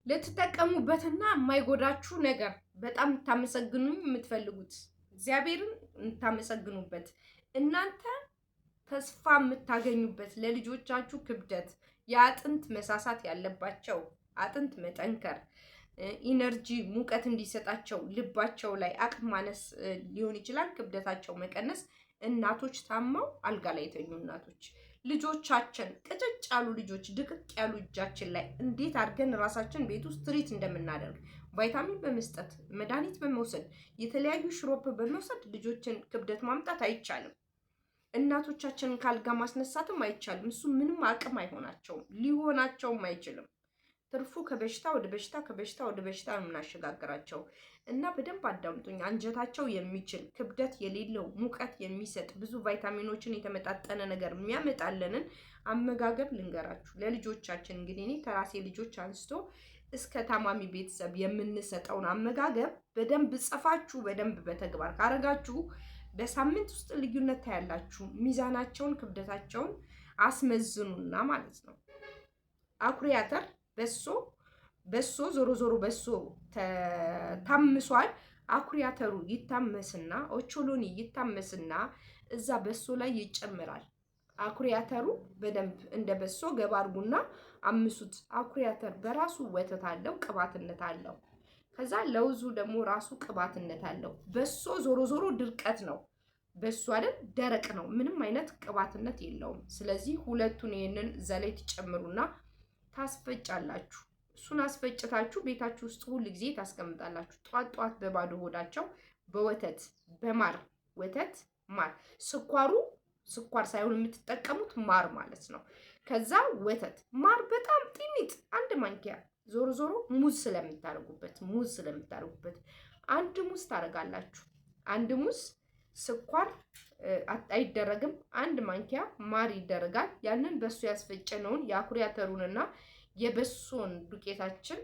ለተጠቀሙበትና የማይጎዳችሁ ነገር በጣም ታመሰግኑኝ የምትፈልጉት እግዚአብሔርን ታመሰግኑበት እናንተ ተስፋ የምታገኙበት ለልጆቻችሁ ክብደት የአጥንት መሳሳት ያለባቸው አጥንት መጠንከር ኢነርጂ ሙቀት እንዲሰጣቸው ልባቸው ላይ አቅም ማነስ ሊሆን ይችላል ክብደታቸው መቀነስ እናቶች ታመው አልጋ ላይ የተኙ እናቶች ልጆቻችን ቅጭጭ ያሉ ልጆች ድቅቅ ያሉ እጃችን ላይ እንዴት አድርገን ራሳችን ቤት ውስጥ ትሪት እንደምናደርግ ቫይታሚን በመስጠት መድኃኒት በመውሰድ የተለያዩ ሽሮፕ በመውሰድ ልጆችን ክብደት ማምጣት አይቻልም። እናቶቻችንን ካልጋ ማስነሳትም አይቻልም። እሱ ምንም አቅም አይሆናቸውም፣ ሊሆናቸውም አይችልም። ትርፉ ከበሽታ ወደ በሽታ ከበሽታ ወደ በሽታ ነው የምናሸጋግራቸው። እና በደንብ አዳምጡኝ። አንጀታቸው የሚችል ክብደት የሌለው ሙቀት የሚሰጥ ብዙ ቫይታሚኖችን የተመጣጠነ ነገር የሚያመጣልንን አመጋገብ ልንገራችሁ ለልጆቻችን። እንግዲህ እኔ ከራሴ ልጆች አንስቶ እስከ ታማሚ ቤተሰብ የምንሰጠውን አመጋገብ በደንብ ጽፋችሁ በደንብ በተግባር ካረጋችሁ በሳምንት ውስጥ ልዩነት ታያላችሁ። ሚዛናቸውን ክብደታቸውን አስመዝኑና ማለት ነው። አኩሪ አተር በሶ ዞሮ ዞሮ በሶ ታምሷል። አኩሪ አተሩ ይታመስና ኦቾሎኒ ይታመስና እዛ በሶ ላይ ይጨምራል። አኩሪ አተሩ በደንብ እንደ በሶ ገባ አድርጉና አምሱት። አኩሪ አተር በራሱ ወተት አለው፣ ቅባትነት አለው። ከዛ ለውዙ ደግሞ ራሱ ቅባትነት አለው። በሶ ዞሮ ዞሮ ድርቀት ነው። በሶ አይደል ደረቅ ነው፣ ምንም አይነት ቅባትነት የለውም። ስለዚህ ሁለቱን ይሄንን ዘላይ ትጨምሩና ታስፈጫላችሁ። እሱን አስፈጭታችሁ ቤታችሁ ውስጥ ሁሉ ጊዜ ታስቀምጣላችሁ። ጧት ጧት በባዶ ሆዳቸው በወተት በማር ወተት ማር ስኳር ሳይሆን የምትጠቀሙት ማር ማለት ነው። ከዛ ወተት ማር በጣም ጥቂት አንድ ማንኪያ ዞሮ ዞሮ ሙዝ ስለምታረጉበት አንድ ሙዝ ታረጋላችሁ። አንድ ሙዝ ስኳር አይደረግም። አንድ ማንኪያ ማር ይደረጋል። ያንን በሱ ያስፈጨነውን የአኩሪ አተሩንና የበሶን ዱቄታችን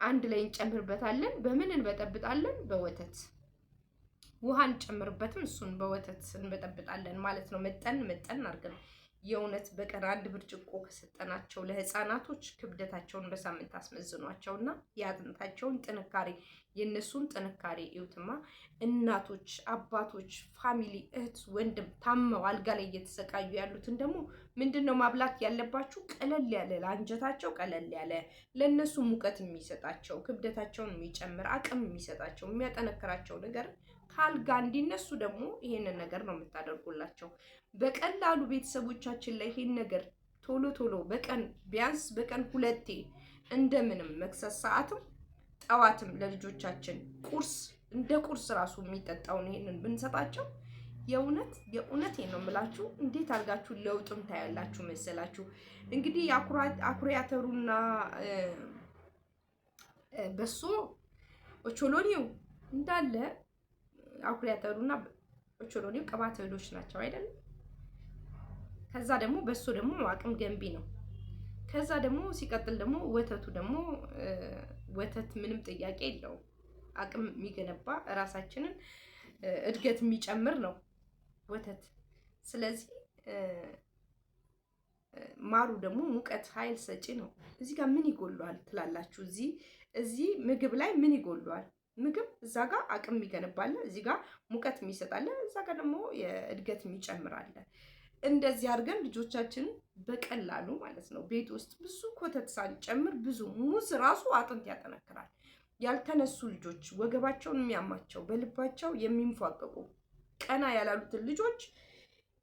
አንድ ላይ እንጨምርበታለን። በምን እንበጠብጣለን? በወተት ውሃ እንጨምርበትም እሱን በወተት እንበጠብጣለን ማለት ነው። መጠን አድርገን የእውነት በቀን አንድ ብርጭቆ ከሰጠናቸው ለህፃናቶች ክብደታቸውን በሳምንት አስመዝኗቸውና የአጥንታቸውን ጥንካሬ የነሱን ጥንካሬ እዩትማ። እናቶች፣ አባቶች፣ ፋሚሊ፣ እህት፣ ወንድም ታመው አልጋ ላይ እየተሰቃዩ ያሉትን ደግሞ ምንድነው ማብላት ያለባችሁ? ቀለል ያለ ለአንጀታቸው ቀለል ያለ ለነሱ ሙቀት የሚሰጣቸው ክብደታቸውን የሚጨምር አቅም የሚሰጣቸው የሚያጠነክራቸው ነገር ካልጋ እንዲነሱ ደግሞ ይሄንን ነገር ነው የምታደርጉላቸው። በቀላሉ ቤተሰቦቻችን ላይ ይሄን ነገር ቶሎ በቀን ቢያንስ በቀን 2 እንደምንም መክሰስ ሰዓትም ጠዋትም ለልጆቻችን ቁርስ እንደ ቁርስ ራሱ የሚጠጣውን ይሄንን ብንሰጣቸው የእውነት ነው የምላችሁ እንዴት አድርጋችሁ ለውጥም ታያላችሁ መሰላችሁ። እንግዲህ አኩሪ አተሩና በሶ ኦቾሎኒው እንዳለ አኩሪ አተሩና ኦቾሎኒው ቅባት እህሎች ናቸው አይደል? ከዛ ደግሞ በሶ ደግሞ አቅም ገንቢ ነው። ከዛ ደግሞ ሲቀጥል ደግሞ ወተቱ ደግሞ ወተት ምንም ጥያቄ የለውም። አቅም የሚገነባ ራሳችንን እድገት የሚጨምር ነው ወተት። ስለዚህ ማሩ ደግሞ ሙቀት ኃይል ሰጪ ነው። እዚህ ጋር ምን ይጎሏል ትላላችሁ? እዚህ ምግብ ላይ ምን ይጎሏል? ምግብ እዛ ጋር አቅም የሚገነባለ፣ እዚህ ጋር ሙቀት የሚሰጣለ፣ እዛ ጋር ደግሞ የእድገት የሚጨምራለ። እንደዚህ አድርገን ልጆቻችን በቀላሉ ማለት ነው ቤት ውስጥ ብዙ ኮተት ሳንጨምር ብዙ ሙዝ ራሱ አጥንት ያጠነክራል። ያልተነሱ ልጆች ወገባቸውን የሚያማቸው በልባቸው የሚንፏቀቁ ቀና ያላሉትን ልጆች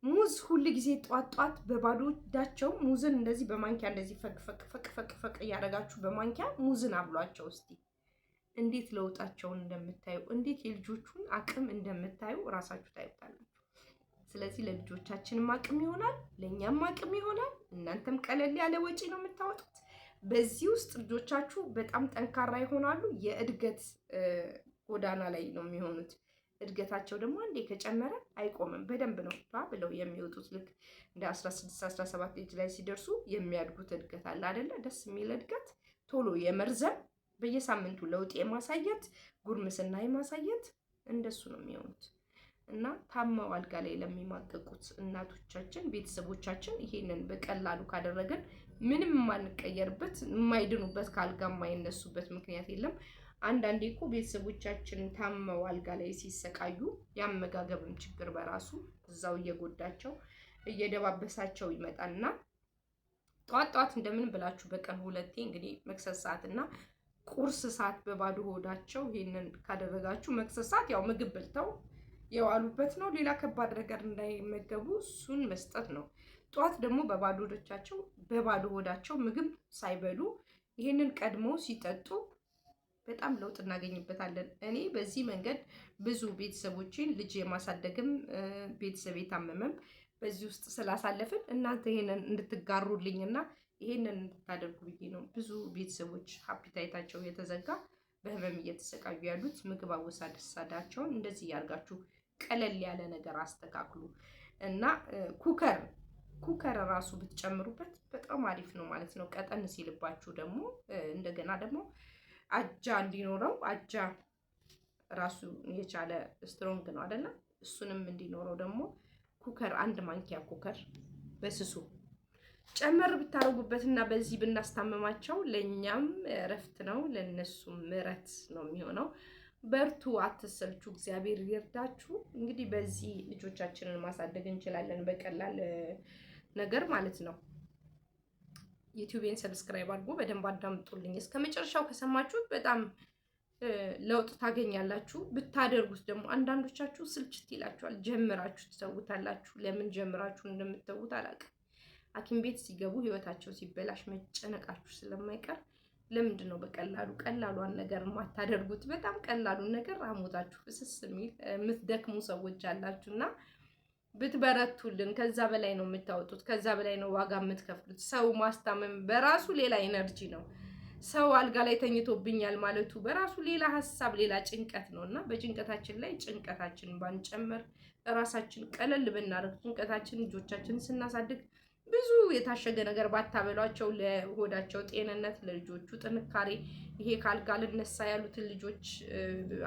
ሙዝ ሁል ጊዜ ጧት በባዶ ሆዳቸው ሙዝን እንደዚህ በማንኪያ እንደዚህ ፈቅ እያደረጋችሁ በማንኪያ ሙዝን አብሏቸው እስቲ። እንዴት ለውጣቸውን እንደምታዩ እንዴት የልጆቹን አቅም እንደምታዩ ራሳችሁ ታዩታላችሁ። ስለዚህ ለልጆቻችንም አቅም ይሆናል፣ ለኛም አቅም ይሆናል። እናንተም ቀለል ያለ ወጪ ነው የምታወጡት። በዚህ ውስጥ ልጆቻችሁ በጣም ጠንካራ ይሆናሉ። የእድገት ጎዳና ላይ ነው የሚሆኑት። እድገታቸው ደግሞ አንዴ ከጨመረ አይቆምም። በደንብ ነው ብለው የሚወጡት። ልክ እንደ 16 17 ኤጅ ላይ ሲደርሱ የሚያድጉት እድገት አለ አይደለ? ደስ የሚል እድገት፣ ቶሎ የመርዘም በየሳምንቱ ለውጥ የማሳየት ጉርምስና የማሳየት እንደሱ ነው የሚሆኑት። እና ታመው አልጋ ላይ ለሚማቀቁት እናቶቻችን ቤተሰቦቻችን ይሄንን በቀላሉ ካደረገን ምንም የማንቀየርበት የማይድኑበት ከአልጋ የማይነሱበት ምክንያት የለም። አንዳንዴ እኮ ቤተሰቦቻችን ታመው አልጋ ላይ ሲሰቃዩ የአመጋገብም ችግር በራሱ እዛው እየጎዳቸው እየደባበሳቸው ይመጣልና ጠዋት ጠዋት እንደምን ብላችሁ በቀን 2 እንግዲህ መክሰስ ሰዓት እና ቁርስ ሰዓት በባዶ ሆዳቸው ይሄንን ካደረጋችሁ መክሰስ ሰዓት ያው ምግብ በልተው የዋሉበት ነው። ሌላ ከባድ ነገር እንዳይመገቡ እሱን መስጠት ነው። ጠዋት ደግሞ በባዶ ሆዳቸው ምግብ ሳይበሉ ይሄንን ቀድሞ ሲጠጡ በጣም ለውጥ እናገኝበታለን። እኔ በዚህ መንገድ ብዙ ቤተሰቦችን ልጅ የማሳደግም ቤተሰብ የታመመም በዚህ ውስጥ ስላሳለፍን እናንተ ይሄንን እንድትጋሩልኝና ይሄንን እንድታደርጉ ብዬ ነው። ብዙ ቤተሰቦች አፒታይታቸው የተዘጋ በህመም እየተሰቃዩ ያሉት ምግብ አወሳደሳዳቸውን እንደዚህ ያርጋችሁ ቀለል ያለ ነገር አስተካክሉ እና ኩከር ራሱ ብትጨምሩበት በጣም አሪፍ ነው ማለት ነው። ቀጠን ሲልባችሁ ደግሞ እንደገና ደግሞ አጃ እንዲኖረው አጃ ራሱ የቻለ ስትሮንግ ነው አይደለ? እሱንም እንዲኖረው ደግሞ ኩከር 1 ማንኪያ ኩከር በስሱ ጨመር ብታረጉበትና በዚህ ብናስታመማቸው ለኛም እረፍት ነው፣ ለነሱም ምረት ነው የሚሆነው። በርቱ፣ አትሰልቹ፣ እግዚአብሔር ይርዳችሁ። እንግዲህ በዚህ ልጆቻችንን ማሳደግ እንችላለን በቀላል ነገር ማለት ነው። ዩቲዩቤን ሰብስክራይብ አድርጎ በደንብ አዳምጡልኝ እስከ መጨረሻው። ከሰማችሁት በጣም ለውጥ ታገኛላችሁ። ብታደርጉት ደግሞ አንዳንዶቻችሁ ስልችት ይላችኋል፣ ጀምራችሁ ትተውታላችሁ። ለምን ጀምራችሁ እንደምትተውት አላውቅም። ሐኪም ቤት ሲገቡ ህይወታቸው ሲበላሽ መጨነቃችሁ ስለማይቀር ለምንድን ነው ቀላሏን ነገር የማታደርጉት? በጣም ቀላሉን ነገር አሞታችሁ ፍስስ የሚል የምትደክሙ ሰዎች አላችሁና ብትበረቱልን። ከዛ በላይ ነው የምታወጡት፣ ከዛ በላይ ነው ዋጋ የምትከፍሉት። ሰው ማስታመም በራሱ ሌላ ኢነርጂ ነው። ሰው አልጋ ላይ ተኝቶብኛል ማለቱ በራሱ ሌላ ሀሳብ፣ ሌላ ጭንቀት ነው እና በጭንቀታችን ላይ ጭንቀታችንን ባንጨምር፣ ራሳችን ቀለል ብናደርግ፣ ጭንቀታችን ልጆቻችንን ስናሳድግ ብዙ የታሸገ ነገር ባታበሏቸው ለሆዳቸው ጤንነት፣ ለልጆቹ ጥንካሬ፣ ይሄ ካልጋ ልነሳ ያሉትን ልጆች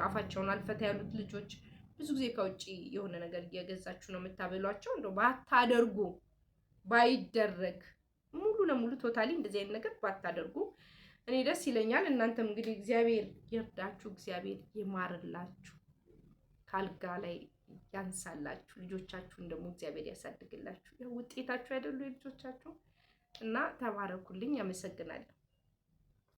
አፋቸውን አልፈታ ያሉት ልጆች ብዙ ጊዜ ከውጭ የሆነ ነገር እየገዛችሁ ነው የምታበሏቸው። እንደው ባታደርጉ ባይደረግ ሙሉ ለሙሉ ቶታሊ እንደዚህ አይነት ነገር ባታደርጉ እኔ ደስ ይለኛል። እናንተም እንግዲህ እግዚአብሔር ይርዳችሁ፣ እግዚአብሔር ይማርላችሁ፣ ካልጋ ላይ ያንሳላችሁ፣ ልጆቻችሁን ደግሞ እግዚአብሔር ያሳድግላችሁ። ያው ውጤታችሁ አይደሉ የልጆቻችሁ እና ተባረኩልኝ። አመሰግናለሁ።